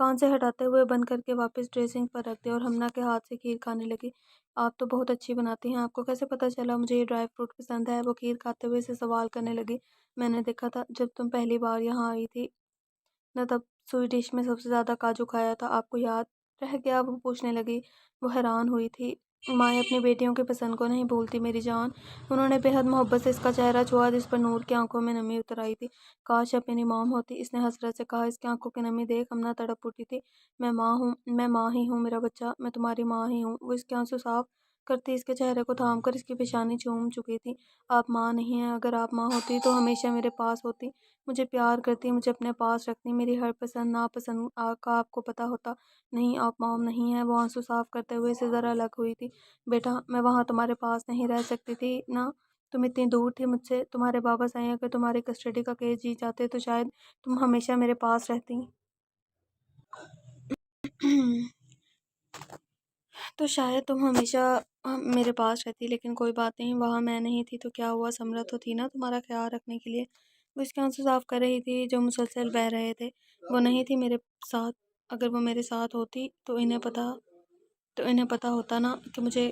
کان سے ہٹاتے ہوئے بند کر کے واپس ڈریسنگ پر رکھ دیا اور ہمنا کے ہاتھ سے کھیر کھانے لگی۔ آپ تو بہت اچھی بناتی ہیں، آپ کو کیسے پتہ چلا مجھے یہ ڈرائی فروٹ پسند ہے؟ وہ کھیر کھاتے ہوئے سے سوال کرنے لگی۔ میں نے دیکھا تھا جب تم پہلی بار یہاں آئی تھی نہ، تب سوئی ڈش میں سب سے زیادہ کاجو کھایا تھا، آپ کو یاد رہ گیا؟ وہ پوچھنے لگی۔ وہ حیران ہوئی تھی۔ مائیں اپنی بیٹیوں کی پسند کو نہیں بھولتی میری جان۔ انہوں نے بے حد محبت سے اس کا چہرہ چھوا جس پر نور کی آنکھوں میں نمی اتر آئی تھی۔ کاش اب میری مام ہوتی، اس نے حسرت سے کہا۔ اس کی آنکھوں کی نمی دیکھ ہمنا تڑپ اٹھی تھی۔ میں ماں ہوں، میں ماں ہی ہوں میرا بچہ، میں تمہاری ماں ہی ہوں۔ وہ اس کے آنسو صاف کرتی اس کے چہرے کو تھام کر اس کی پیشانی چوم چکی تھی۔ آپ ماں نہیں ہیں، اگر آپ ماں ہوتی تو ہمیشہ میرے پاس ہوتی، مجھے پیار کرتی، مجھے اپنے پاس رکھتی، میری ہر پسند ناپسند کا آپ کو پتہ ہوتا۔ نہیں، آپ مام نہیں ہیں۔ وہ آنسو صاف کرتے ہوئے سے ذرا الگ ہوئی تھی۔ بیٹا، میں وہاں تمہارے پاس نہیں رہ سکتی تھی نا، تم اتنی دور تھی مجھ سے۔ تمہارے بابا سائیں اگر تمہاری کسٹڈی کا کیس جیت جاتے تو شاید تم ہمیشہ میرے پاس رہتی۔ تو شاید تم ہمیشہ میرے پاس رہتی، لیکن کوئی بات نہیں، وہاں میں نہیں تھی تو کیا ہوا، سمرا تو تھی نا تمہارا خیال رکھنے کے لیے۔ وہ اس کے آنسو صاف کر رہی تھی جو مسلسل بہہ رہے تھے۔ وہ نہیں تھی میرے ساتھ، اگر وہ میرے ساتھ ہوتی تو انہیں پتہ ہوتا نا کہ مجھے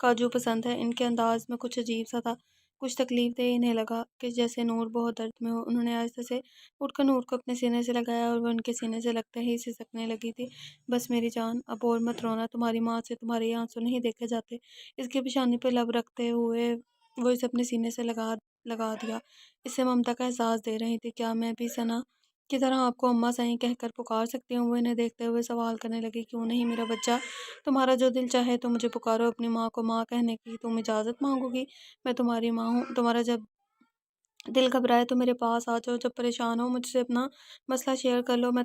کاجو پسند ہے۔ ان کے انداز میں کچھ عجیب سا تھا، کچھ تکلیف دہ۔ انہیں لگا کہ جیسے نور بہت درد میں ہو۔ انہوں نے آہستہ سے اٹھ کر نور کو اپنے سینے سے لگایا اور وہ ان کے سینے سے لگتے ہی سسکنے لگی تھی۔ بس میری جان، اب اور مت رونا، تمہاری ماں سے تمہارے یہ آنسو نہیں دیکھے جاتے۔ اس کی پیشانی پہ لب رکھتے ہوئے وہ اسے اپنے سینے سے لگا دیا، اسے ممتا کا احساس دے رہی تھی۔ کیا میں بھی ثنا کی طرح آپ کو اماں سائیں کہہ کر پکار سکتی ہوں؟ وہ انہیں دیکھتے ہوئے سوال کرنے لگی۔ کیوں نہیں میرا بچہ، تمہارا جو دل چاہے تو مجھے پکارو۔ اپنی ماں کو ماں کہنے کی تم اجازت مانگو گی؟ میں تمہاری ماں ہوں، تمہارا جب دل گھبرائے تو میرے پاس آ جاؤ، جب پریشان ہو مجھ سے اپنا مسئلہ شیئر کر لو۔ میں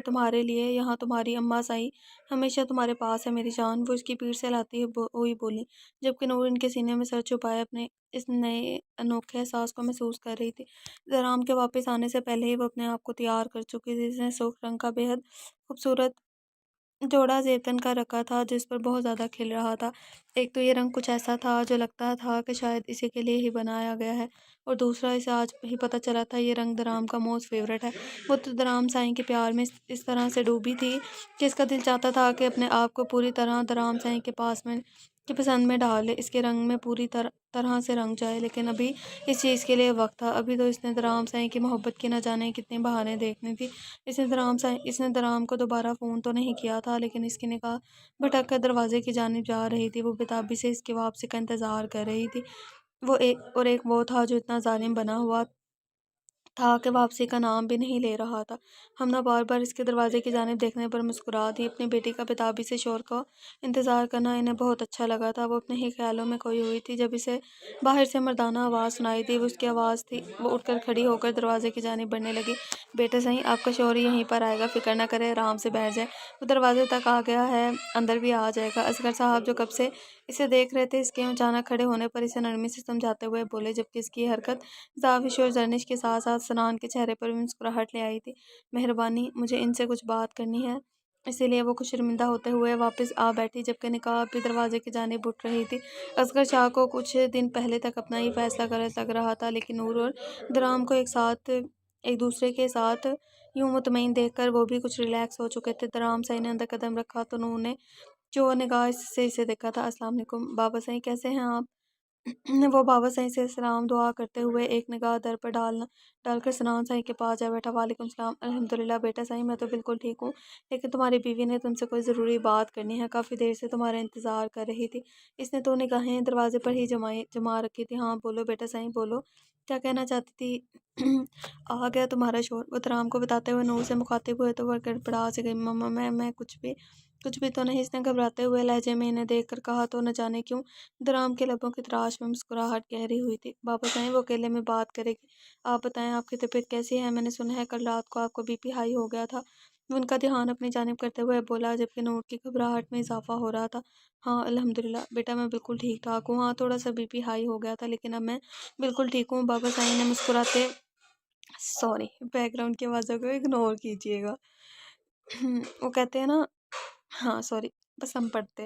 تمہارے لیے یہاں، تمہاری اماں سائیں ہمیشہ تمہارے پاس ہے میری جان، وہ اس کی پیٹھ سے لاتی ہوئی بولی، جبکہ نور ان کے سینے میں سر چھپائے اپنے اس نئے انوکھے احساس کو محسوس کر رہی تھی۔ ذرام کے واپس آنے سے پہلے ہی وہ اپنے آپ کو تیار کر چکی تھی۔ اس نے سرخ رنگ کا بے حد خوبصورت جوڑا زیتون کا رکھا تھا جس پر بہت زیادہ کھل رہا تھا۔ ایک تو یہ رنگ کچھ ایسا تھا جو لگتا تھا کہ شاید اسی کے لیے ہی بنایا گیا ہے، اور دوسرا اسے آج ہی پتہ چلا تھا یہ رنگ درام کا موسٹ فیوریٹ ہے۔ وہ تو درام سائیں کے پیار میں اس طرح سے ڈوبی تھی کہ اس کا دل چاہتا تھا کہ اپنے آپ کو پوری طرح درام سائیں کے پسند میں ڈال لے، اس کے رنگ میں پوری طرح سے رنگ جائے، لیکن ابھی اس چیز کے لیے وقت تھا۔ ابھی تو اس نے درام سائیں کی محبت کی نہ جانے کتنے بہانے دیکھنی تھی۔ اس نے درام کو دوبارہ فون تو نہیں کیا تھا، لیکن اس کی نگاہ بھٹک کر دروازے کی جانب جا رہی تھی۔ وہ بےتابی سے اس کی واپسی کا انتظار کر رہی تھی۔ ایک وہ تھا جو اتنا ظالم بنا ہوا تھا کہ واپسی کا نام بھی نہیں لے رہا تھا۔ ہمنا بار بار اس کے دروازے کی جانب دیکھنے پر مسکرا دی۔ اپنی بیٹی کا بےتابی سے شور کا انتظار کرنا انہیں بہت اچھا لگا تھا۔ وہ اپنے ہی خیالوں میں کھوئی ہوئی تھی جب اسے باہر سے مردانہ آواز سنائی دی۔ وہ اس کی آواز تھی۔ وہ اٹھ کر کھڑی ہو کر دروازے کی جانب بڑھنے لگی۔ بیٹا سائیں، آپ کا شوہر یہیں پر آئے گا، فکر نہ کریں، آرام سے بیٹھ جائیں، وہ دروازے تک آ گیا ہے، اندر بھی آ جائے گا۔ اصغر صاحب جو کب سے اسے دیکھ رہے تھے، اس کے اچانک کھڑے ہونے پر اسے نرمی سے سمجھاتے ہوئے بولے، جبکہ اس کی یہ حرکت ضعف اور زرنش کے ساتھ ساتھ سنان کے چہرے پر بھی مسکراہٹ لے آئی تھی۔ مہربانی، مجھے ان سے کچھ بات کرنی ہے۔ اسی لیے وہ کچھ شرمندہ ہوتے ہوئے واپس آ بیٹھی، جبکہ نقاب اب بھی دروازے کی جانب اٹھ رہی تھی۔ اصغر شاہ کو کچھ دن پہلے تک اپنا ہی فیصلہ غلط لگ رہا تھا، لیکن نور اور درام کو ایک دوسرے کے ساتھ یوں مطمئن دیکھ کر وہ بھی کچھ ریلیکس ہو چکے تھے۔ درام سائیں نے اندر قدم رکھا تو نور نے جو نگاہ سے اسے دیکھا تھا۔ السلام علیکم بابا سائیں، کیسے ہیں آپ؟ وہ بابا سائیں سے سلام دعا کرتے ہوئے ایک نگاہ در پر ڈال کر سنان سائیں کے پاس جا بیٹھا۔ وعلیکم السلام، الحمدللہ بیٹا سائیں، میں تو بالکل ٹھیک ہوں، لیکن تمہاری بیوی نے تم سے کوئی ضروری بات کرنی ہے، کافی دیر سے تمہارا انتظار کر رہی تھی۔ اس نے تو نگاہیں دروازے پر ہی جما رکھی تھی۔ ہاں بولو بیٹا سائیں، بولو، کیا کہنا چاہتی تھی؟ آ گیا تمہارا شوہر، وہ درام کو بتاتے ہوئے نور سے مخاطب ہوئے تو وہ گڑبڑا سے گئی۔ مما میں کچھ بھی تو نہیں، اس نے گھبراتے ہوئے لہجے میں انہیں دیکھ کر کہا تو نہ جانے کیوں درام کے لبوں کی تراش میں مسکراہٹ گہری ہوئی تھی۔ بابا سائیں، وہ اکیلے میں بات کرے گی، آپ بتائیں آپ کی طبیعت کیسی ہے؟ میں نے سنا ہے کل رات کو آپ کو بی پی ہائی ہو گیا تھا۔ وہ ان کا دھیان اپنی جانب کرتے ہوئے بولا، جبکہ نور کی گھبراہٹ میں اضافہ ہو رہا تھا۔ ہاں الحمدللہ بیٹا، میں بالکل ٹھیک ٹھاک ہوں، ہاں تھوڑا سا بی پی ہائی ہو گیا تھا، لیکن اب میں بالکل ٹھیک ہوں۔ بابا سائیں نے مسکراتے سوری، بیک گراؤنڈ کی آوازوں کو اگنور کیجیے گا۔ وہ کہتے ہیں نا، ہاں سوری، بس ہم پڑھتے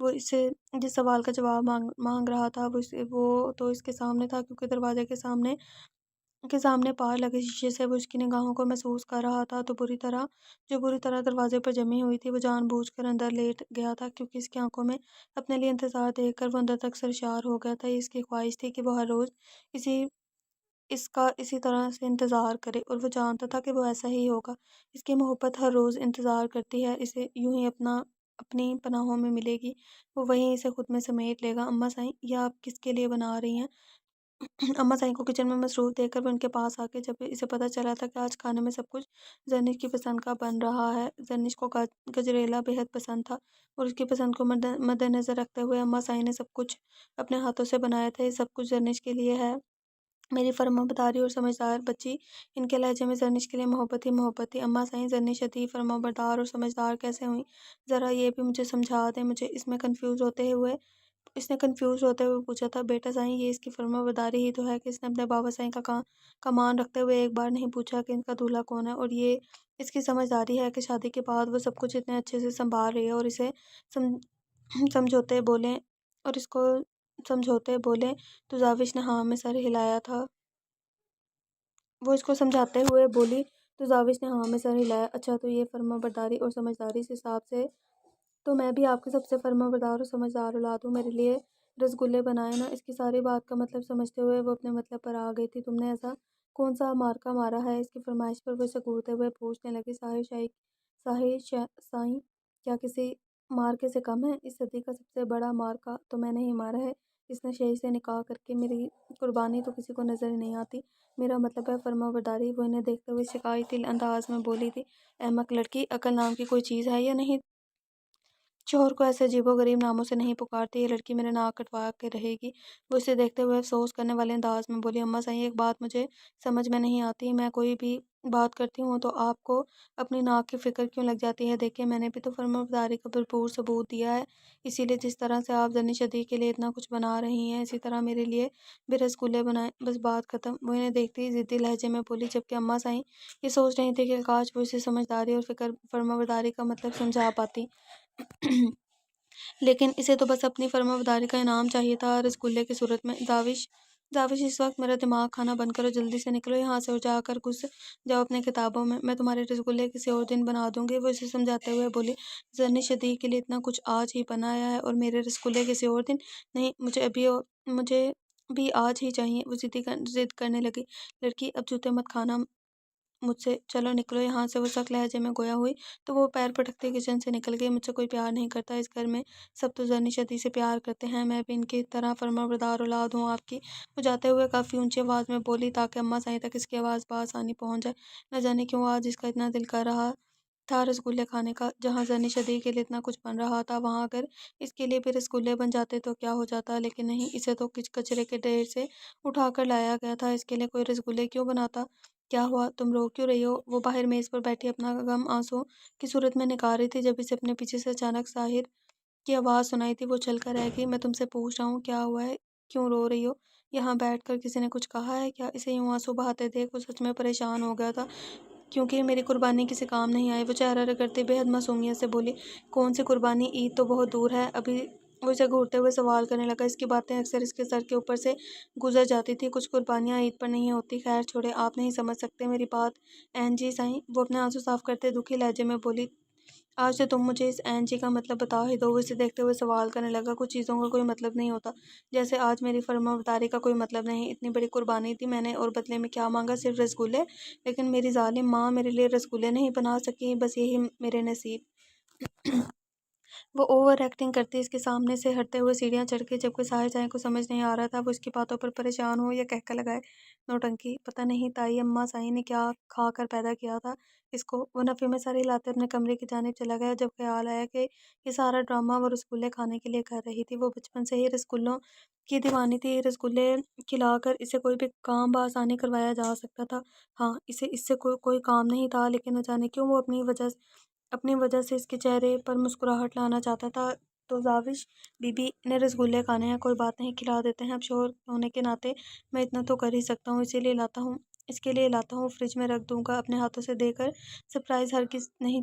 وہ اسے جس سوال کا جواب مانگ مانگ رہا تھا وہ تو اس کے سامنے تھا، کیونکہ دروازے کے سامنے پار لگے شیشے سے وہ اس کی نگاہوں کو محسوس کر رہا تھا، تو بری طرح دروازے پر جمی ہوئی تھی۔ وہ جان بوجھ کر اندر لیٹ گیا تھا، کیونکہ اس کی آنکھوں میں اپنے لیے انتظار دیکھ کر وہ اندر تک سرشار ہو گیا تھا۔ یہ اس کی خواہش تھی کہ وہ ہر روز اسی اس کا اسی طرح سے انتظار کرے، اور وہ جانتا تھا کہ وہ ایسا ہی ہوگا۔ اس کی محبت ہر روز انتظار کرتی ہے، اسے یوں ہی اپنی پناہوں میں ملے گی، وہ وہیں اسے خود میں سمیٹ لے گا۔ اماں صاحب، یہ آپ کس کے لیے بنا رہی ہیں؟ اماں صاحب کو کچن میں مصروف دیکھ کر وہ ان کے پاس آ کے جب اسے پتہ چلا تھا کہ آج کھانے میں سب کچھ زرنش کی پسند کا بن رہا ہے۔ زرنش کو گجریلا بے حد پسند تھا، اور اس کی پسند کو مد نظر رکھتے ہوئے اماں صاحب نے سب کچھ اپنے ہاتھوں سے بنایا تھا۔ یہ سب کچھ زرنش کے لیے ہے، میری فرمانبرداری اور سمجھدار بچی۔ ان کے لہجے میں زرنش کے لیے محبت ہی محبت تھی۔ اماں صاحب، زرنش ادھی فرمانبردار اور سمجھدار کیسے ہوئی؟ ذرا یہ بھی مجھے سمجھا دیں۔ اس نے کنفیوز ہوتے ہوئے پوچھا تھا۔ بیٹا صاحب، یہ اس کی فرمانبرداری ہی تو ہے کہ اس نے اپنے بابا صاحب کا مان رکھتے ہوئے ایک بار نہیں پوچھا کہ ان کا دولہا کون ہے، اور یہ اس کی سمجھداری ہے کہ شادی کے بعد وہ سب کچھ اتنے اچھے سے سنبھال رہی ہے، اور اسے سمجھوتے بولیں اور اس کو سمجھوتے بولیں تو زاوش نے ہاں میں سر ہلایا تھا۔ وہ اس کو سمجھاتے ہوئے بولی تو زاوش نے ہاں میں سر ہلایا۔ اچھا، تو یہ فرمانبرداری اور سمجھداری اس حساب سے تو میں بھی آپ کی سب سے فرمانبردار اور سمجھدار اولاد ہوں۔ میرے لیے رسگلے بنائے نا۔ اس کی ساری بات کا مطلب سمجھتے ہوئے وہ اپنے مطلب پر آ گئی تھی۔ تم نے ایسا کون سا مارکا مارا ہے؟ اس کی فرمائش پر وہ اسے گھورتے ہوئے پوچھنے لگی۔ سائیں، کیا کسی مارکے سے کم ہے؟ اس صدی کا سب سے بڑا مارکا تو میں نے ہی مارا ہے۔ اس نے شہی سے نکاح کر کے میری قربانی تو کسی کو نظر ہی نہیں آتی۔ میرا مطلب ہے فرمانبرداری۔ وہ انہیں دیکھتے ہوئے شکایتی انداز میں بولی تھی۔ احمق لڑکی، عقل نام کی کوئی چیز ہے یا نہیں؟ شوہر کو ایسے عجیب و غریب ناموں سے نہیں پکارتے۔ یہ لڑکی میرے ناک کٹوا کے رہے گی۔ وہ اسے دیکھتے ہوئے افسوس کرنے والے انداز میں بولی۔ اماں صاحب، ایک بات مجھے سمجھ میں نہیں آتی، میں کوئی بھی بات کرتی ہوں تو آپ کو اپنی ناک کی فکر کیوں لگ جاتی ہے؟ دیکھیں، میں نے بھی تو فرمانبرداری کا بھرپور ثبوت دیا ہے، اسی لیے جس طرح سے آپ زرنش ادھی کے لیے اتنا کچھ بنا رہی ہیں، اسی طرح میرے لیے بھی رسگلے بنائیں، بس بات ختم۔ وہ انہیں دیکھتے ہی ضدی لہجے میں بولی، جبکہ اماں صاحب یہ سوچ رہی تھی کہ کاش وہ اسے سمجھداری اور فرمانبرداری کا مطلب سمجھا پاتی لیکن اسے تو بس اپنی فرمانبرداری کا انعام چاہیے تھا، رسگلے کی صورت میں۔ زاوش، اس وقت میرا دماغ کھانا بند کرو، جلدی سے نکلو یہاں سے اور جا کر گھس جاؤ اپنے کتابوں میں تمہارے رسگلے کسی اور دن بنا دوں گی۔ وہ اسے سمجھاتے ہوئے بولی۔ زرنش ادھی کے لیے اتنا کچھ آج ہی بنایا ہے اور میرے رسگلے کسی اور دن؟ نہیں، مجھے بھی آج ہی چاہیے، وہ ضد کرنے لگی۔ لڑکی، اب جوتے مت کھانا مجھ سے، چلو نکلو یہاں سے۔ وہ سخت لہجے میں گویا ہوئی تو وہ پیر پٹکتے کچن سے نکل گئی۔ مجھ سے کوئی پیار نہیں کرتا، اس گھر میں سب تو زرنش ادھی سے پیار کرتے ہیں، میں بھی ان کی طرح فرمانبردار اولاد ہوں آپ کی۔ وہ جاتے ہوئے کافی اونچی آواز میں بولی تاکہ اماں صاحب تک اس کی آواز بآسانی پہنچ جائے۔ نہ جانے کیوں آج اس کا اتنا دل کر رہا تھا رسگلے کھانے کا۔ جہاں زرنش ادھی کے لیے اتنا کچھ بن رہا تھا، وہاں اگر اس کے لیے بھی رسگلے بن جاتے تو کیا ہو جاتا، لیکن نہیں، اسے تو کچرے کے ڈھیر سے اٹھا کر لایا گیا تھا، اس کے لیے کوئی رسگلے کیوں بناتا؟ کیا ہوا، تم رو کیوں رہی ہو؟ وہ باہر میز پر بیٹھی اپنا غم آنسوں کی صورت میں نکال رہی تھی، جب اسے اپنے پیچھے سے اچانک ساحر کی آواز سنائی تھی۔ وہ چھل کر رہ گئی۔ میں تم سے پوچھ رہا ہوں، کیا ہوا ہے، کیوں رو رہی ہو؟ یہاں بیٹھ کر کسی نے کچھ کہا ہے کیا؟ اسے یوں آنسو بہاتے دیکھ وہ سچ میں پریشان ہو گیا تھا، کیونکہ میری قربانی کسی کام نہیں آئی۔ وہ چہرہ رگڑتی بے حد معصومیت سے بولی۔ کون سی قربانی؟ عید تو بہت دور ہے ابھی۔ وہ اسے گھورتے ہوئے سوال کرنے لگا۔ اس کی باتیں اکثر اس کے سر کے اوپر سے گزر جاتی تھی۔ کچھ قربانیاں عید پر نہیں ہوتی۔ خیر چھوڑیں، آپ نہیں سمجھ سکتے میری بات این جی صاحب، وہ اپنے آنسو صاف کرتے دکھی لہجے میں بولی۔ آج تو تم مجھے اس این جی کا مطلب بتا ہی دو۔ وہ اسے دیکھتے ہوئے سوال کرنے لگا۔ کچھ چیزوں کا کوئی مطلب نہیں ہوتا، جیسے آج میری فرمانبرداری کا کوئی مطلب نہیں۔ اتنی بڑی قربانی دی میں نے اور بدلے میں کیا مانگا؟ صرف رسگلے؟ لیکن میری ظالم ماں میرے لیے رسگلے نہیں بنا سکی، بس یہی میرے نصیب۔ وہ اوور ایکٹنگ کرتی اس کے سامنے سے ہٹتے ہوئے سیڑھیاں چڑھ گئی، جبکہ ساحر صاحب کو سمجھ نہیں آ رہا تھا وہ اس کی باتوں پر پریشان ہو یا کہکہ لگائے۔ نوٹنکی، پتہ نہیں تائی اماں صاحب نے کیا کھا کر پیدا کیا تھا اس کو۔ وہ نفی میں سر ہلاتے اپنے کمرے کی جانب چلا گیا، جب خیال آیا کہ یہ سارا ڈرامہ وہ رسگلے کھانے کے لیے کر رہی تھی۔ وہ بچپن سے ہی رسگلوں کی دیوانی تھی، رسگلے کھلا کر اسے کوئی بھی کام بآسانی کروایا جا سکتا تھا۔ ہاں، اسے اس سے کوئی کام نہیں تھا، لیکن نہ جانے کیوں وہ اپنی وجہ سے اس کے چہرے پر مسکراہٹ لانا چاہتا تھا۔ تو زاوش بی بی، انہیں رسگلے کھانے ہیں، کوئی بات نہیں، کھلا دیتے ہیں۔ اب شوہر ہونے کے ناطے میں اتنا تو کر ہی سکتا ہوں، اس کے لیے لاتا ہوں، فریج میں رکھ دوں گا۔ اپنے ہاتھوں سے دے کر سرپرائز ہرگز نہیں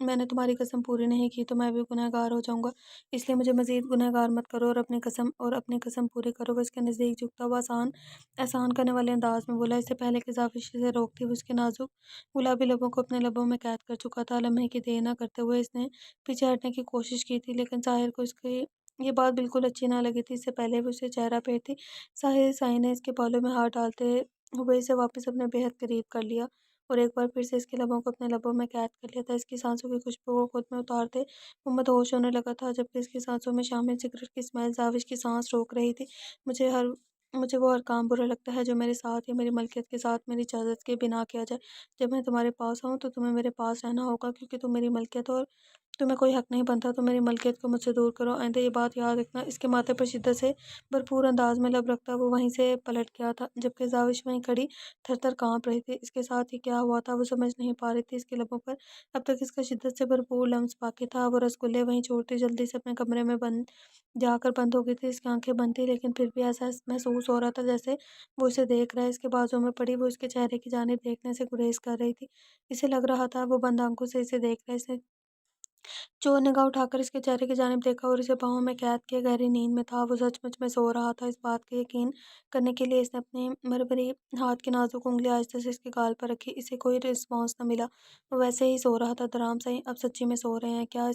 میں نے تمہاری قسم پوری نہیں کی تو میں بھی گنہگار ہو جاؤں گا، اس لیے مجھے مزید گنہگار مت کرو، اور اپنی قسم پوری کرو۔ وہ اس کے نزدیک جھکتا ہوا احسان کرنے والے انداز میں بولا۔ اس سے پہلے کہ زافشی سے روکتی وہ اس کے نازک گلابی لبوں کو اپنے لبوں میں قید کر چکا تھا۔ لمحے کی دیر نہ کرتے ہوئے اس نے پیچھے ہٹنے کی کوشش کی تھی، لیکن ظاہر کو اس کی یہ بات بالکل اچھی نہ لگی تھی۔ اس سے پہلے وہ اسے چہرہ پھیرتی ساحل نے اس کے بالوں میں ہاتھ ڈالتے ہوئے اسے واپس اپنے بےحد قریب کر لیا اور ایک بار پھر سے اس کے لبوں کو اپنے لبوں میں قید کر لیا تھا۔ اس کی سانسوں کی خوشبو کو خود میں اتارتے وہ مدہوش ہونے لگا تھا، جبکہ اس کی سانسوں میں شامل سگریٹ کی اسمیل زاوش کی سانس روک رہی تھی۔ مجھے وہ ہر کام برا لگتا ہے جو میرے ساتھ یا میری ملکیت کے ساتھ میری اجازت کے بنا کیا جائے۔ جب میں تمہارے پاس آؤں تو تمہیں میرے پاس رہنا ہوگا، کیونکہ تم میری ملکیت ہو اور تمہیں کوئی حق نہیں بنتا تو میری ملکیت کو مجھ سے دور کرو۔ آئندہ یہ بات یاد رکھنا۔ اس کے ماتھے پر شدت سے بھرپور انداز میں لب رکھتا وہ وہیں سے پلٹ گیا تھا، جبکہ زاوش وہیں کھڑی تھر تھر کانپ رہی تھی۔ اس کے ساتھ ہی کیا ہوا تھا وہ سمجھ نہیں پا رہی تھی۔ اس کے لبوں پر اب تک اس کا شدت سے بھرپور لمس باقی تھا۔ وہ رسگلے وہیں چھوڑتی جلدی سے اپنے کمرے میں جا کر بند ہو گئی تھی۔ اس کی آنکھیں بند تھیں، لیکن پھر بھی ایسا محسوس ہو رہا تھا جیسے وہ اسے دیکھ رہا ہے۔ اس کے بازو میں پڑی وہ اس کے چہرے کی جانب دیکھنے سے گریز کر رہی تھی۔ اسے لگ رہا تھا وہ بند آنکھوں سے اسے دیکھ رہا ہے۔ اس نے چور نگاہ اٹھا کر اس کے چہرے کی جانب دیکھا اور اسے پاؤں میں قید کیے گہری نیند میں تھا۔ وہ سچ مچ میں سو رہا تھا۔ اس بات کا یقین کرنے کے لیے اس نے اپنے مرمری ہاتھ کی نازک انگلی آہستہ سے اس کے گال پر رکھی۔ اسے کوئی رسپانس نہ ملا، وہ ویسے ہی سو رہا تھا۔ درام صحیح اب سچی میں سو رہے ہیں کیا؟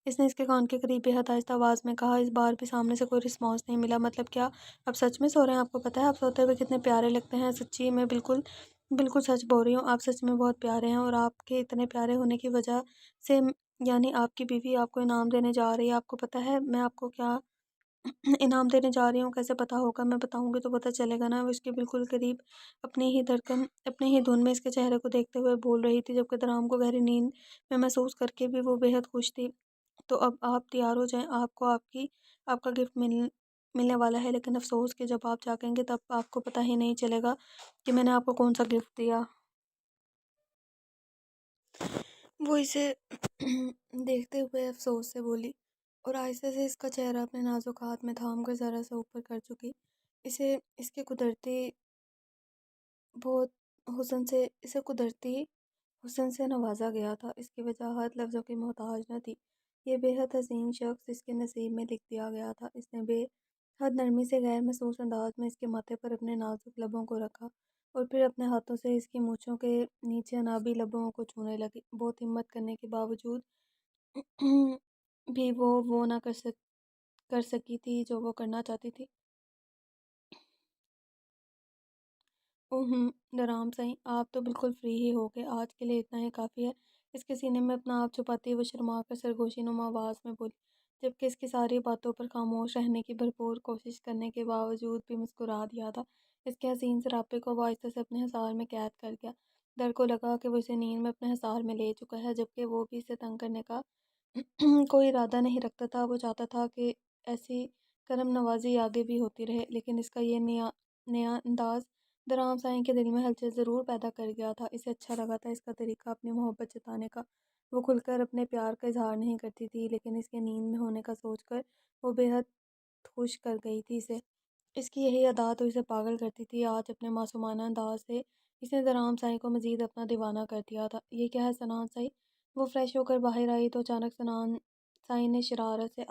اس نے اس کے کان کے قریب بے حد آہستہ آواز میں کہا۔ اس بار بھی سامنے سے کوئی رسپانس نہیں ملا۔ مطلب کیا آپ سچ میں سو رہے ہیں؟ آپ کو پتہ ہے آپ سوتے ہوئے کتنے پیارے لگتے ہیں؟ سچی میں بالکل بالکل سچ بول رہی ہوں، آپ سچ میں بہت پیارے ہیں، اور آپ کے اتنے پیارے ہونے کی وجہ سے یعنی آپ کی بیوی آپ کو انعام دینے جا رہی ہے۔ آپ کو پتہ ہے میں آپ کو کیا انعام دینے جا رہی ہوں؟ کیسے پتہ ہوگا؟ میں بتاؤں گی تو پتہ چلے گا نا۔ وہ اس کے بالکل قریب اپنے ہی دھن میں اس کے چہرے کو دیکھتے ہوئے بول رہی تھی، جبکہ درام کو گہری نیند میں محسوس کر کے بھی وہ بے حد خوش تھی۔ تو اب آپ تیار ہو جائیں، آپ کو آپ کا گفٹ ملنے والا ہے، لیکن افسوس کہ جب آپ جاگیں گے تب آپ کو پتہ ہی نہیں چلے گا کہ میں نے آپ کو کون سا گفٹ دیا۔ وہ اسے دیکھتے ہوئے افسوس سے بولی اور آہستہ سے اس کا چہرہ اپنے نازک ہاتھ میں تھام کر ذرا سا اوپر کر چکی۔ بہت اسے قدرتی حسن سے نوازا گیا تھا۔ اس کی وجاہت لفظوں کی محتاج نہ تھی۔ یہ بے حد حسین شخص اس کے نصیب میں لکھ دیا گیا تھا۔ اس نے بے حد نرمی سے غیر محسوس انداز میں اس کے ماتھے پر اپنے نازک لبوں کو رکھا اور پھر اپنے ہاتھوں سے اس کی مونچھوں کے نیچے انابی لبوں کو چھونے لگی۔ بہت ہمت کرنے کے باوجود بھی وہ نہ کر سکی تھی جو وہ کرنا چاہتی تھی۔ درام صحیح آپ تو بالکل فری ہی ہو گئے، آج کے لیے اتنا ہی کافی ہے۔ اس کے سینے میں اپنا آپ چھپاتی وہ شرما کر سرگوشی نما آواز میں بولی، جبکہ اس کی ساری باتوں پر خاموش رہنے کی بھرپور کوشش کرنے کے باوجود بھی مسکرا دیا تھا۔ اس کے حسین سراپے کو وہ آہستہ سے اپنے حصار میں قید کر گیا۔ در کو لگا کہ وہ اسے نیند میں اپنے حصار میں لے چکا ہے، جبکہ وہ بھی اسے تنگ کرنے کا کوئی ارادہ نہیں رکھتا تھا۔ وہ چاہتا تھا کہ ایسی کرم نوازی آگے بھی ہوتی رہے، لیکن اس کا یہ نیا انداز درام سائیں کے دل میں ہلچل ضرور پیدا کر گیا تھا۔ اسے اچھا لگا تھا اس کا طریقہ اپنی محبت جتانے کا۔ وہ کھل کر اپنے پیار کا اظہار نہیں کرتی تھی، لیکن اس کے نیند میں ہونے کا سوچ کر وہ بے حد خوش کر گئی تھی اسے۔ اس کی یہی عادات تو اسے پاگل کرتی تھی۔ آج اپنے معصومانہ انداز سے اس نے درام سائیں کو مزید اپنا دیوانہ کر دیا تھا۔ یہ کیا ہے سنان سائیں؟ وہ فریش ہو کر باہر آئی تو اچانک سنان سائیں نے شرارت سے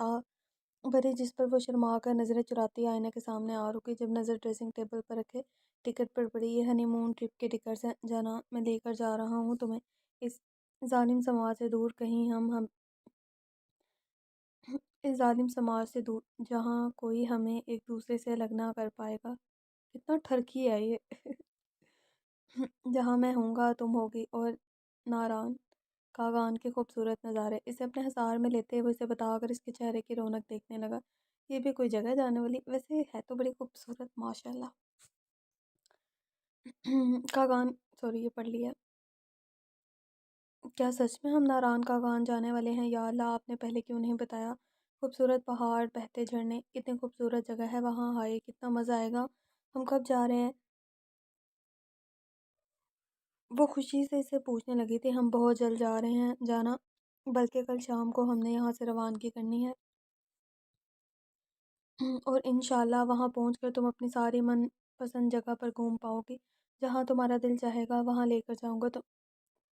بھری، جس پر وہ شرما کر نظریں چراتی آئینے کے سامنے آ رکی۔ جب نظر ڈریسنگ ٹیبل پر رکھے ٹکٹ پر پڑی، یہ ہنی مون ٹرپ کے ٹکٹس ہیں جانا، میں لے کر جا رہا ہوں تمہیں اس ظالم سماج سے دور، کہیں اس ظالم سماج سے دور جہاں کوئی ہمیں ایک دوسرے سے الگ نہ کر پائے گا۔ کتنا ٹھرکی ہے یہ جہاں میں ہوں گا تم ہوگی، اور ناران کاغان کے خوبصورت نظارے۔ اسے اپنے حصار میں لیتے ہوئے اسے بتا کر اس کے چہرے کی رونق دیکھنے لگا۔ یہ بھی کوئی جگہ جانے والی، ویسے ہے تو بڑی خوبصورت ماشاءاللہ۔ کاغان سوری یہ پڑھ لیا۔ کیا سچ میں ہم ناران کاغان جانے والے ہیں؟ یا اللہ آپ نے پہلے کیوں نہیں بتایا؟ خوبصورت پہاڑ، بہتے جھرنے، کتنی خوبصورت جگہ ہے وہاں، ہائے کتنا مزہ آئے گا۔ ہم کب جا رہے ہیں؟ وہ خوشی سے اسے پوچھنے لگی تھی۔ ہم بہت جلد جا رہے ہیں جانا، بلکہ کل شام کو ہم نے یہاں سے روانگی کرنی ہے اور انشاءاللہ وہاں پہنچ کر تم اپنی ساری من پسند جگہ پر گھوم پاؤ گی۔ جہاں تمہارا دل چاہے گا وہاں لے کر جاؤں گا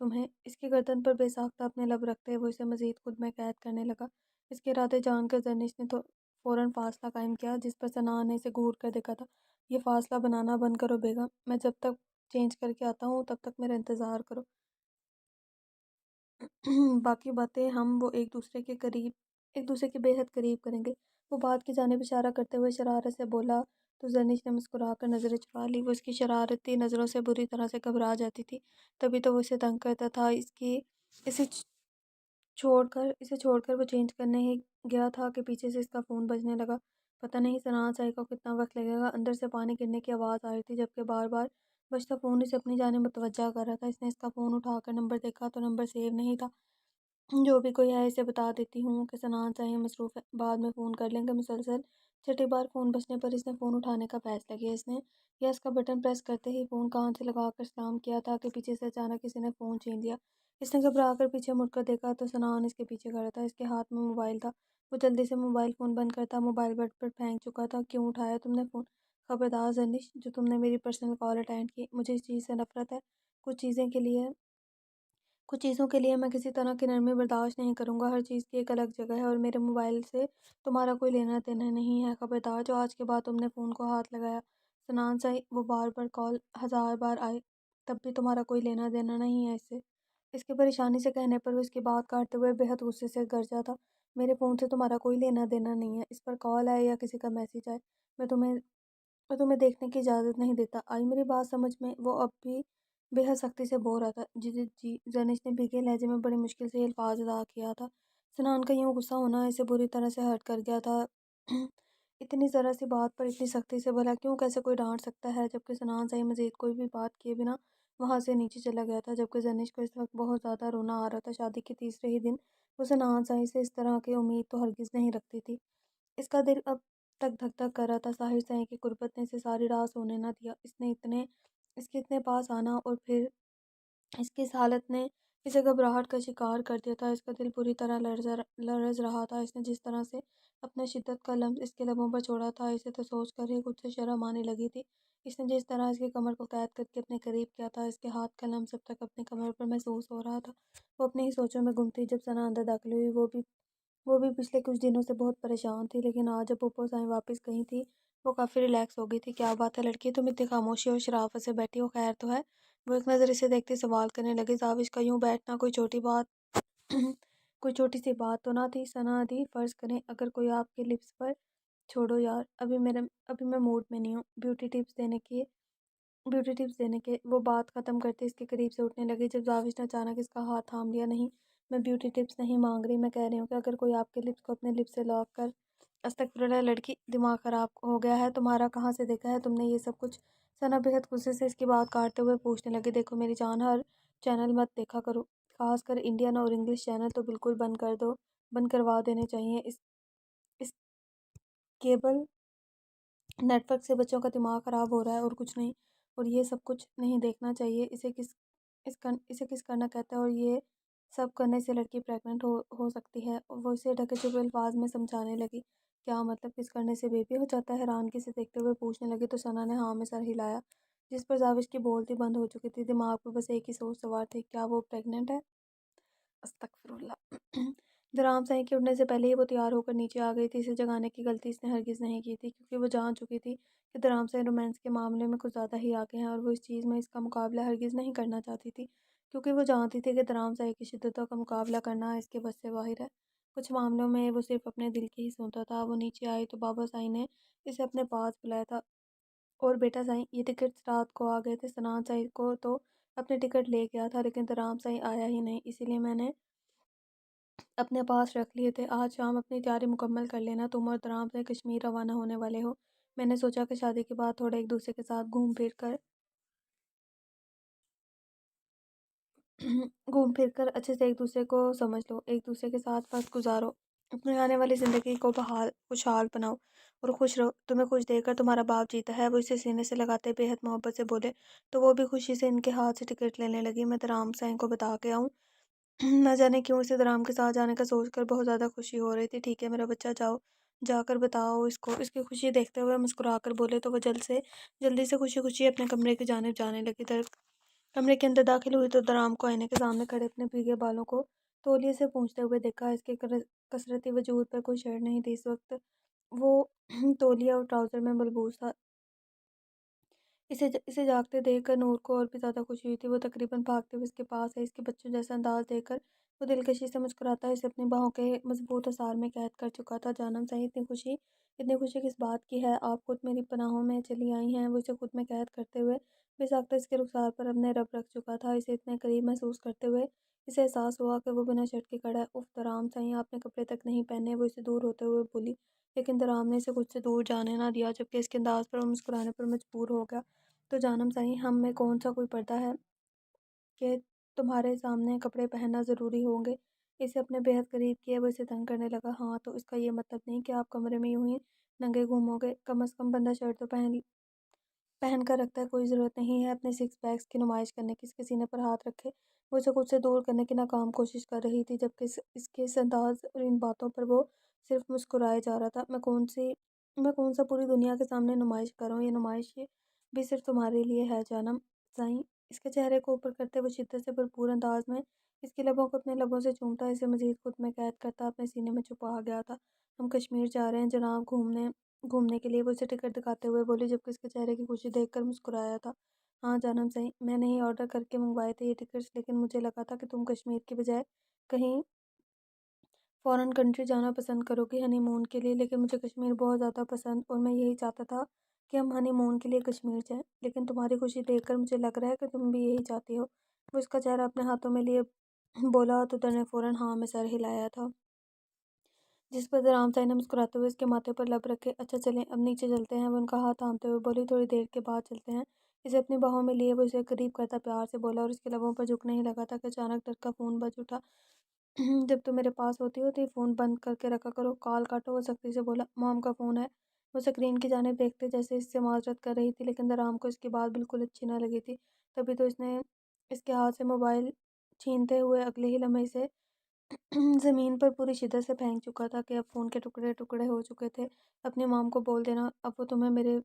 تمہیں۔ اس کی گردن پر بے ساختہ اپنے لب رکھتے وہ اسے مزید خود میں قید کرنے لگا۔ اس کے ارادے جان کر زرنش نے تو فوراً فاصلہ قائم کیا، جس پر ثنا نے اسے گھور کر دیکھا تھا۔ یہ فاصلہ بنانا بند کرو بیگم، میں جب تک چینج کر کے آتا ہوں تب تک میرا انتظار کرو۔ باقی باتیں ہم وہ ایک دوسرے کے بے حد قریب کریں گے۔ وہ بات کی جانب اشارہ کرتے ہوئے شرارت سے بولا تو زرنش نے مسکرا کر نظریں چرا لی۔ وہ اس کی شرارتی نظروں سے بری طرح سے گھبرا جاتی تھی، تبھی تو وہ اسے تنگ کرتا تھا۔ اسے چھوڑ کر وہ چینج کرنے ہی گیا تھا کہ پیچھے سے اس کا فون بجنے لگا۔ پتہ نہیں سنان سائی کو کتنا وقت لگے گا۔ اندر سے پانی گرنے کی آواز آ رہی تھی، جبکہ بار بار بجتا فون اسے اپنی جانب متوجہ کر رہا تھا۔ اس نے اس کا فون اٹھا کر نمبر دیکھا تو نمبر سیو نہیں تھا۔ جو بھی کوئی ہے اسے بتا دیتی ہوں کہ سنان سائی مصروف ہے، بعد میں فون کر لیں گے۔ مسلسل چھٹی بار فون بجنے پر اس نے فون اٹھانے کا فیصلہ کیا۔ اس نے یس کا بٹن پریس کرتے ہی فون کان سے لگا کر سلام کیا تھا کہ پیچھے سے اچانک کسی نے فون چھین لیا۔ اس نے گھبرا کر پیچھے مڑ کر دیکھا تو سنان اس کے پیچھے کھڑا تھا، اس کے ہاتھ میں موبائل تھا۔ وہ جلدی سے موبائل فون بند کرتا موبائل بیڈ پر پھینک چکا تھا۔ کیوں اٹھایا تم نے فون؟ خبردار زرنش، جو تم نے میری پرسنل کال اٹینڈ کی۔ مجھے اس چیز سے نفرت ہے۔ کچھ چیزوں کے لیے میں کسی طرح کی نرمی برداشت نہیں کروں گا۔ ہر چیز کی ایک الگ جگہ ہے اور میرے موبائل سے تمہارا کوئی لینا دینا نہیں ہے۔ خبردار، جو آج کے بعد تم نے فون کو ہاتھ لگایا سنان سائی، وہ بار بار کال 1000 بار آئے تب بھی تمہارا کوئی لینا دینا نہیں ہے اس سے۔ اس کے پریشانی سے کہنے پر وہ اس کی بات کاٹتے ہوئے بے حد غصے سے گرجا تھا۔ میرے فون سے تمہارا کوئی لینا دینا نہیں ہے۔ اس پر کال آئے یا کسی کا میسج آئے، میں تمہیں دیکھنے کی اجازت نہیں دیتا۔ آئی میری بات سمجھ میں؟ وہ اب بھی بے حد سختی سے بول رہا تھا۔ جی جی جی، زرنش نے بھیگے لہجے میں بڑی مشکل سے یہ الفاظ ادا کیا تھا۔ سنان کا یوں غصہ ہونا اسے بری طرح سے ہرٹ کر گیا تھا۔ اتنی ذرا سی بات پر اتنی سختی سے بھلا کیوں کیسے کوئی ڈانٹ سکتا ہے؟ جبکہ سنان سائی مزید کوئی بھی بات کیے بنا وہاں سے نیچے چلا گیا تھا، جبکہ زرنش کو اس وقت بہت زیادہ رونا آ رہا تھا۔ شادی کے تیسرے ہی دن وہ سنان سائی سے اس طرح کی امید تو ہرگز نہیں رکھتی تھی۔ اس کا دل اب تک دھک دھک کر رہا تھا۔ طاہر سائی کی قربت نے اسے ساری رات سونے نہ دیا۔ اس کے اتنے پاس آنا اور پھر اس کی اس حالت نے اسے گھبراہٹ کا شکار کر دیا تھا۔ اس کا دل پوری طرح لرز رہا تھا۔ اس نے جس طرح سے اپنے شدت کا لمس اس کے لبوں پر چھوڑا تھا، اسے تو سوچ کر ہی خود سے شرم آنے لگی تھی۔ اس نے جس طرح اس کی کمر کو قید کر کے اپنے قریب کیا تھا، اس کے ہاتھ کا لمس اب تک اپنی کمر پر محسوس ہو رہا تھا۔ وہ اپنی ہی سوچوں میں گم تھی۔ جب ثنا اندر داخل ہوئی وہ بھی پچھلے کچھ دنوں سے بہت پریشان تھی، لیکن آج جب پھوپھو سائیں واپس گئی تھی وہ کافی ریلیکس ہو گئی تھی۔ کیا بات ہے لڑکی، تم اتنی خاموشی اور شرافت سے بیٹھی ہو، خیر تو ہے؟ وہ ایک نظر اسے دیکھتے سوال کرنے لگی۔ زاوش کا یوں بیٹھنا کوئی چھوٹی سی بات تو نہ تھی ثنا دی، فرض کریں اگر کوئی آپ کے لپس پر چھوڑو یار، ابھی میں موڈ میں نہیں ہوں بیوٹی ٹپس دینے کے۔ وہ بات ختم کرتے اس کے قریب سے اٹھنے لگی جب زاوش نے اچانک اس کا ہاتھ تھام لیا۔ نہیں، میں بیوٹی ٹپس نہیں مانگ رہی، میں کہہ رہی ہوں کہ اگر کوئی آپ کے لپس کو اپنے لپس سے لاک کر استغفراللہ لڑکی، دماغ خراب ہو گیا ہے تمہارا؟ کہاں سے دیکھا ہے تم نے یہ سب کچھ؟ ثنا بے حد غصے سے اس کی بات کاٹتے ہوئے پوچھنے لگی۔ دیکھو میری جان، ہر چینل مت دیکھا کرو، خاص کر انڈین اور انگلش چینل تو بالکل بند کروا دینے چاہیے۔ اس کیبل نیٹ ورک سے بچوں کا دماغ خراب ہو رہا ہے اور کچھ نہیں، اور یہ سب کچھ نہیں دیکھنا چاہیے۔ اسے کس کرنا کہتا ہے؟ اور یہ سب کرنے سے لڑکی پریگننٹ ہو سکتی ہے۔ وہ اسے ڈھکے چھپے الفاظ میں سمجھانے لگی۔ کیا مطلب کس کرنے سے بیبی ہو جاتا ہے؟ حیرانگی سے دیکھتے ہوئے پوچھنے لگی تو ثنا نے ہاں میں سر ہلایا، جس پر زاوش کی بولتی بند ہو چکی تھی۔ دماغ پر بس ایک ہی سوچ سوار تھی، کیا وہ پریگننٹ ہے؟ استغفراللہ۔ درام سائی کے اٹھنے سے پہلے ہی وہ تیار ہو کر نیچے آ گئی تھی۔ اسے جگانے کی غلطی اس نے ہرگز نہیں کی تھی، کیونکہ وہ جان چکی تھی کہ درام سائی رومانس کے معاملے میں کچھ زیادہ ہی آگے ہیں، اور وہ اس چیز میں اس کا مقابلہ ہرگز نہیں کرنا چاہتی تھی، کیونکہ وہ جانتی تھی کہ درام سائی کی شدتوں کا مقابلہ کرنا اس کے بس سے باہر ہے۔ کچھ معاملوں میں وہ صرف اپنے دل کی ہی سنتا تھا۔ وہ نیچے آئی تو بابا سائی نے اسے اپنے پاس بلایا تھا۔ اور بیٹا سائی، یہ ٹکٹس رات کو آ گئے تھے۔ سنان سائی کو تو اپنے ٹکٹ لے گیا تھا، لیکن درام سائی آیا ہی نہیں، اسی لیے میں نے اپنے پاس رکھ لیے تھے۔ آج شام اپنی تیاری مکمل کر لینا، تم اور درام سائی کشمیر روانہ ہونے والے ہو۔ میں نے سوچا کہ شادی کے بعد تھوڑا ایک دوسرے کے ساتھ گھوم پھر کر اچھے سے ایک دوسرے کو سمجھ لو، ایک دوسرے کے ساتھ وقت گزارو، اپنی آنے والی زندگی کو خوشحال بناؤ اور خوش رہو۔ تمہیں خوش دیکھ کر تمہارا باپ جیتا ہے، وہ اسے سینے سے لگاتے بے حد محبت سے بولے تو وہ بھی خوشی سے ان کے ہاتھ سے ٹکٹ لینے لگی۔ میں درام سائی کو بتا کے آؤں؟ نہ جانے کیوں اسے درام کے ساتھ جانے کا سوچ کر بہت زیادہ خوشی ہو رہی تھی۔ ٹھیک ہے میرا بچہ، جاؤ جا کر بتاؤ اس کو۔ اس کی خوشی دیکھتے ہوئے مسکرا کر بولے تو وہ جلدی سے خوشی خوشی اپنے کمرے کی جانب جانے لگی۔ کمرے کے اندر داخل ہوئی تو درام کو آئینے کے سامنے کھڑے اپنے بھیگے بالوں کو تولیے سے پونچھتے ہوئے دیکھا۔ اس کے کثرتی وجود پر کوئی شرط نہیں تھی۔ اس وقت وہ تولیہ اور ٹراؤزر میں ملبوس تھا۔ اسے جاگتے دیکھ کر نور کو اور بھی زیادہ خوشی ہوئی تھی۔ وہ تقریباً بھاگتے ہوئے اس کے پاس ہے۔ اس کے بچوں جیسا انداز دیکھ کر وہ دلکشی سے مسکراتا اسے اپنی باہوں کے مضبوط اثار میں قید کر چکا تھا۔ جانم صحیح، اتنی خوشی کس بات کی ہے؟ آپ خود میری پناہوں میں چلی آئی ہیں۔ وہ اسے خود میں قید کرتے ہوئے بے ساختہ اس کے رخسار پر اپنے رب رکھ چکا تھا۔ اسے اتنے قریب محسوس کرتے ہوئے اسے احساس ہوا کہ وہ بنا شرٹ کے کھڑا ہے۔ اف درام صحیح، آپ نے کپڑے تک نہیں پہنے، وہ اسے دور ہوتے ہوئے بولی۔ لیکن درام نے اسے خود سے دور جانے نہ دیا، جبکہ اس کے انداز پر وہ مسکرانے پر مجبور ہو گیا۔ تو جانم صحیح، ہم میں کون سا کوئی پردہ ہے کہ تمہارے سامنے کپڑے پہننا ضروری ہوں گے؟ اسے اپنے بے حد قریب کیا، وہ اسے تنگ کرنے لگا۔ ہاں تو اس کا یہ مطلب نہیں کہ آپ کمرے میں یوں ہی ننگے گھومو گے؟ کم از کم بندہ شرٹ تو پہن کر رکھتا ہے۔ کوئی ضرورت نہیں ہے اپنے سکس پیکس کی نمائش کرنے کی۔ اس کے سینے پر ہاتھ رکھے وہ اسے خود سے دور کرنے کی ناکام کوشش کر رہی تھی، جبکہ اس کے اس انداز اور ان باتوں پر وہ صرف مسکرائے جا رہا تھا۔ میں کون سا پوری دنیا کے سامنے نمائش کر رہا ہوں؟ یہ نمائش بھی صرف تمہارے لیے ہے جانم صحیح۔ اس کے چہرے کو اوپر کرتے وہ شدت سے بھرپور انداز میں اس کے لبوں کو اپنے لبوں سے چومتا، اسے مزید خود میں قید کرتا اپنے سینے میں چھپا گیا تھا۔ ہم کشمیر جا رہے ہیں جناب، گھومنے کے لیے، وہ اسے ٹکٹ دکھاتے ہوئے بولی، جبکہ اس کے چہرے کی خوشی دیکھ کر مسکرایا تھا۔ ہاں جانم صحیح، میں نے ہی آرڈر کر کے منگوائے تھے یہ ٹکٹس، لیکن مجھے لگا تھا کہ تم کشمیر کی بجائے کہیں فارن کنٹری جانا پسند کرو گی ہنی مون کے لیے، لیکن مجھے کشمیر بہت زیادہ پسند اور میں یہی چاہتا تھا کہ ہم ہنی مون کے لیے کشمیر جائیں، لیکن تمہاری خوشی دیکھ کر مجھے لگ رہا ہے کہ تم بھی یہی چاہتی ہو۔ وہ اس کا چہرہ اپنے ہاتھوں میں لیے بولا تو در نے فوراً ہاں میں سر ہلایا تھا، جس پر درام صاحب نے مسکراتے ہوئے اس کے ماتھے پر لب رکھے اچھا چلیں اب نیچے چلتے ہیں، وہ ان کا ہاتھ تھامتے ہوئے بولی۔ تھوڑی دیر کے بعد چلتے ہیں۔ اسے اپنی باہوں میں لیے وہ اسے قریب کرتا پیار سے بولا اور اس کے لبوں پر جھکنے ہی لگا تھا کہ اچانک ڈر کا فون بج اٹھا۔ جب تم میرے پاس ہوتی ہو تو یہ فون بند کر کے رکھا کرو، کال کاٹو، وہ سختی سے بولا۔ مام کا فون ہے، وہ اسکرین کی جانب دیکھتے جیسے اس سے معذرت کر رہی تھی، لیکن درام کو اس کی بات بالکل اچھی نہ لگی تھی۔ تبھی تو اس نے اس کے ہاتھ سے موبائل چھینتے ہوئے اگلے ہی لمحے سے زمین پر پوری شدت سے پھینک چکا تھا کہ اب فون کے ٹکڑے ٹکڑے ہو چکے تھے۔ اپنی مام کو بول دینا اب وہ تمہیں میرے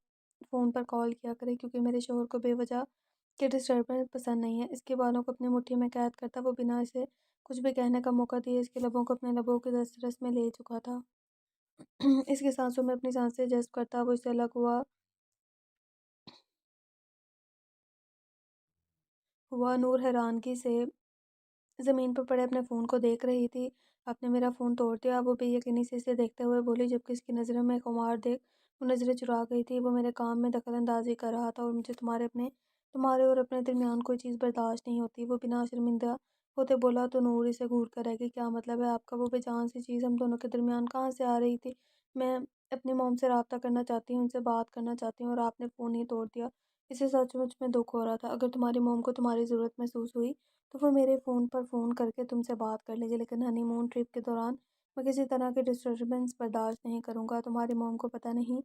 فون پر کال کیا کرے، کیونکہ میرے شوہر کو بے وجہ کے ڈسٹربنس پسند نہیں ہے۔ اس کے بالوں کو اپنی مٹھی میں قید کرتا وہ بنا اسے کچھ بھی کہنے کا موقع دیے اس کے لبوں کو اپنے لبوں کے دس رس میں لے چکا تھا۔ اس کی سانسوں میں اپنی سانسیں جذب کرتا وہ اس سے الگ ہوا نور حیرانگی سے زمین پر پڑے اپنے فون کو دیکھ رہی تھی۔ آپ نے میرا فون توڑ دیا، وہ بے یقینی سے اسے دیکھتے ہوئے بولی، جبکہ اس کی نظروں میں خمار دیکھ وہ نظریں چرا گئی تھی۔ وہ میرے کام میں دخل اندازی کر رہا تھا اور مجھے تمہارے اور اپنے درمیان کوئی چیز برداشت نہیں ہوتی۔ وہ بنا شرمندہ ہوتے بولا تو نور اسے گھور کر رہ گئی۔ کیا مطلب ہے آپ کا؟ وہ بے جان سی چیز ہم دونوں کے درمیان کہاں سے آ رہی تھی؟ میں اپنی موم سے رابطہ کرنا چاہتی ہوں، ان سے بات کرنا چاہتی ہوں اور آپ نے فون ہی توڑ دیا۔ اسے سچ مچ میں دکھ ہو رہا تھا۔ اگر تمہاری موم کو تمہاری ضرورت محسوس ہوئی تو وہ میرے فون پر فون کر کے تم سے بات کر لے گی، لیکن ہنی مون ٹرپ کے دوران میں کسی طرح کی ڈسٹربنس برداشت نہیں کروں گا۔ تمہاری موم کو پتہ نہیں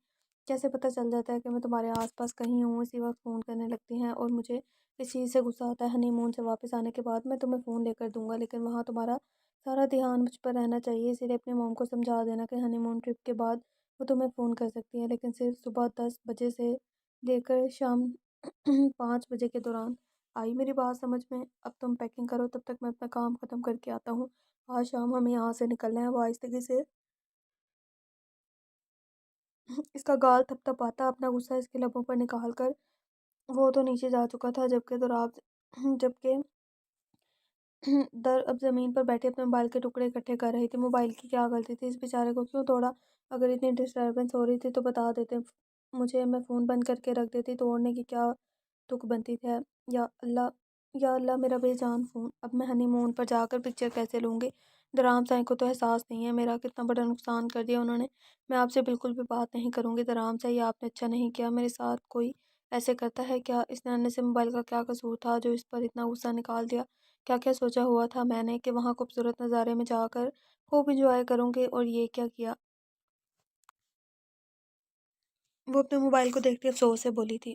کیسے پتہ چل جاتا ہے کہ میں تمہارے آس پاس کہیں ہوں، اسی وقت فون کرنے لگتی ہیں اور مجھے اس چیز سے غصہ آتا ہے۔ ہنی مون سے واپس آنے کے بعد میں تمہیں فون لے کر دوں گا، لیکن وہاں تمہارا سارا دھیان مجھ پر رہنا چاہیے، اسی لیے اپنی موم کو سمجھا دینا کہ ہنی مون ٹرپ کے بعد وہ تمہیں فون کر سکتی ہے، لیکن صرف صبح 10 بجے سے لے کر شام 5 بجے کے دوران۔ آئی میری بات سمجھ میں؟ اب تم پیکنگ کرو، تب تک میں اپنا کام ختم کر کے آتا ہوں، آج شام ہمیں یہاں سے نکلنا ہے۔ وہ آہستگی سے اس کا گال تھپ تھپ آتا اپنا غصہ اس کے لبوں پر نکال کر وہ تو نیچے جا چکا تھا، جبکہ در اب زمین پر بیٹھے اپنے موبائل کے ٹکڑے اکٹھے کر رہی تھی۔ موبائل کی کیا غلطی تھی؟ اس بیچارے کو کیوں توڑا؟ اگر اتنی ڈسٹربنس ہو رہی تھی تو بتا دیتے مجھے، میں فون بند کر کے رکھ دیتی، توڑنے کی کیا تک بنتی ہے؟ یا اللہ یا اللہ، میرا بے جان فون! اب میں ہنی مون پر جا کر پکچر کیسے لوں گی؟ درام صاحب کو تو احساس نہیں ہے میرا کتنا بڑا نقصان کر دیا انہوں نے۔ میں آپ سے بالکل بھی بات نہیں کروں گی درام صاحب، یہ آپ نے اچھا نہیں کیا، میرے ساتھ کوئی ایسے کرتا ہے کیا؟ اس ننھے سے موبائل کا کیا قصور تھا جو اس پر اتنا غصہ نکال دیا؟ کیا کیا سوچا ہوا تھا میں نے کہ وہاں خوبصورت نظارے میں جا کر خوب انجوائے کروں گی، اور یہ کیا کیا؟ وہ اپنے موبائل کو دیکھتی افسوس سے بولی تھی۔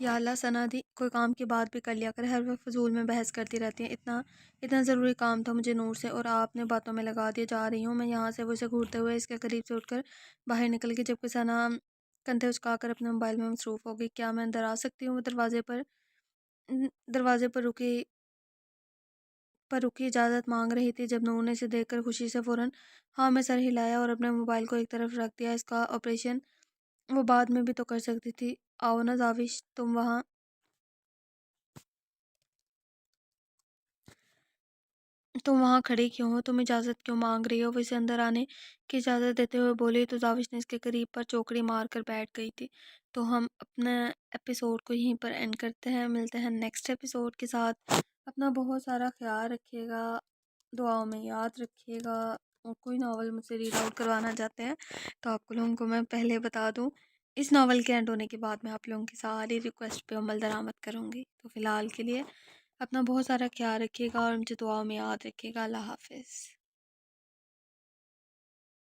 یا اللہ ثنا دی، کوئی کام کی بات بھی کر لیا کر، ہر وقت فضول میں بحث کرتی رہتی ہیں۔ اتنا اتنا ضروری کام تھا مجھے نور سے، اور آپ نے باتوں میں لگا دیا۔ جا رہی ہوں میں یہاں سے۔ وہ اسے گھورتے ہوئے اس کے قریب سے اٹھ کر باہر نکل گئی، جبکہ ثنا کندھے اچکا کر اپنے موبائل میں مصروف ہو گئی۔ کیا میں اندر آ سکتی ہوں؟ وہ دروازے پر رکی اجازت مانگ رہی تھی، جب نور نے اسے دیکھ کر خوشی سے فوراً ہاں میں سر ہلایا اور اپنے موبائل کو ایک طرف رکھ دیا۔ اس کا آپریشن وہ بعد میں بھی تو کر سکتی تھی۔ آؤ نا زاوش، تم وہاں کھڑی کیوں ہو؟ تم اجازت کیوں مانگ رہی ہو؟ وہ اسے اندر آنے کی اجازت دیتے ہوئے بولی تو زاوش نے اس کے قریب پر چوکڑی مار کر بیٹھ گئی تھی۔ تو ہم اپنا ایپیسوڈ کو یہیں پر اینڈ کرتے ہیں، ملتے ہیں نیکسٹ ایپیسوڈ کے ساتھ۔ اپنا بہت سارا خیال رکھیے گا، دعاؤں میں یاد رکھیے گا، اور کوئی ناول مجھ سے ریڈ آؤٹ کروانا چاہتے ہیں تو آپ کو لوگوں کو میں پہلے بتا دوں، اس ناول کے اینڈ ہونے کے بعد میں آپ لوگوں کی ساری ریکویسٹ پہ عمل درآمد کروں گی۔ تو فی الحال کے لیے اپنا بہت سارا خیال رکھیے گا اور مجھے دعاؤں میں یاد رکھیے گا۔ اللہ حافظ۔